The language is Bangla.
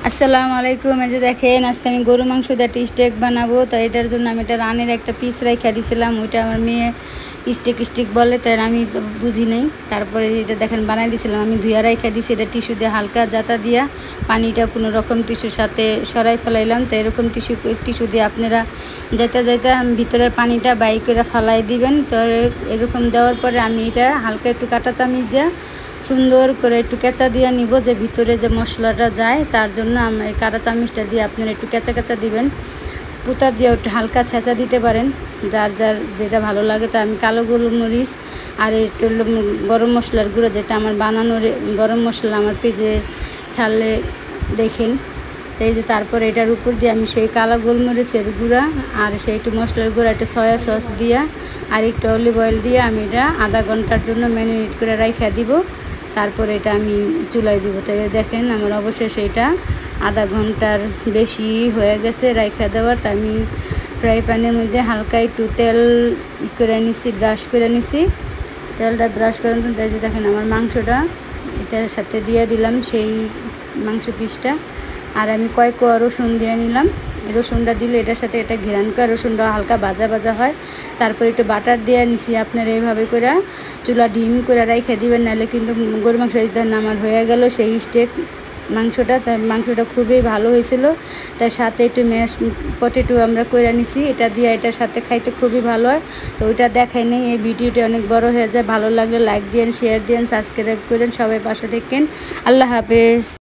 আসসালামু আলাইকুম। এই যে দেখেন, আজকে আমি গরু মাংস দিয়ে একটা স্টেক বানাবো। তো এটার জন্য আমি এটা রানের একটা পিস রাইখা দিয়েছিলাম। ওইটা আমার মেয়ে স্টেক বলে, তাই আমি তো বুঝি নাই। তারপরে এটা দেখেন বানাই দিয়েছিলাম, আমি ধুয়া রাইখা দিয়েছি। এটা টিস্যু দিয়ে হালকা জাতা দিয়া পানিটা কোনো রকম টিস্যুর সাথে সরাই ফেলাইলাম। তো এরকম টিস্যু দিয়ে আপনারা যাইতে ভিতরের পানিটা বাই করে ফালাই দিবেন। তো এরকম দেওয়ার পরে আমি এটা হালকা একটু কাঁটা চামিচ দিয়ে সুন্দর করে একটু কেঁচা দিয়ে নিব, যে ভিতরে যে মশলাটা যায় তার জন্য আমার এই কাঁটা চামচটা দিয়ে আপনারা একটু কেঁচা দিবেন। পুতা দিয়ে একটু হালকা ছেঁচা দিতে পারেন, যার যেটা ভালো লাগে। তো আমি কালো গোলমরিচ আর একটু গরম মশলার গুঁড়ো, যেটা আমার বানানো গরম মশলা আমার পেজে ছাড়লে দেখেন। তো এই যে তারপরে এটার উপর দিয়ে আমি সেই কালো গোলমরিচের গুঁড়া আর সেই একটু মশলার গুঁড়া, একটু সয়া সস দিয়া আর একটু অলিভ অয়েল দিয়ে আমি এটা আধা ঘন্টার জন্য ম্যারিনেট করে রাইখা দিব। তারপরে এটা আমি চুলায় দিব। তো দেখেন আমার অবশেষে এটা আধা ঘন্টার বেশি হয়ে গেছে রাইখা দেওয়ার। তো আমি ফ্রাই প্যানের মধ্যে হালকা একটু তেল করে নিছি, ব্রাশ করে নিছি। তেলটা ব্রাশ করে তাই যে দেখেন আমার মাংসটা এটার সাথে দিয়ে দিলাম, সেই মাংস পিসটা। আর আমি কয়েক কোয়া রসুন দিয়ে নিলাম। রসুনটা দিলে এটার সাথে এটা ঘেরান করে রসুনটা হালকা ভাজা হয়। তারপর একটু বাটার দিয়ে নিছি। আপনারা এইভাবে করে চুলা ডিম করে রাইখে দিবেন, নাহলে কিন্তু গরু মাংস আমার হয়ে গেল সেই স্টেক মাংসটা। তার মাংসটা খুবই ভালো হয়েছিল। তার সাথে একটু ম্যাশ পটেটো আমরা করে নিছি, এটা দিয়ে এটার সাথে খাইতে খুবই ভালো হয়। তো ওইটা দেখাই নেই, এই ভিডিওটি অনেক বড় হয়ে যায়। ভালো লাগলে লাইক দিন, শেয়ার দিন, সাবস্ক্রাইব করেন, সবাই পাশে থাকেন। আল্লাহ হাফেজ।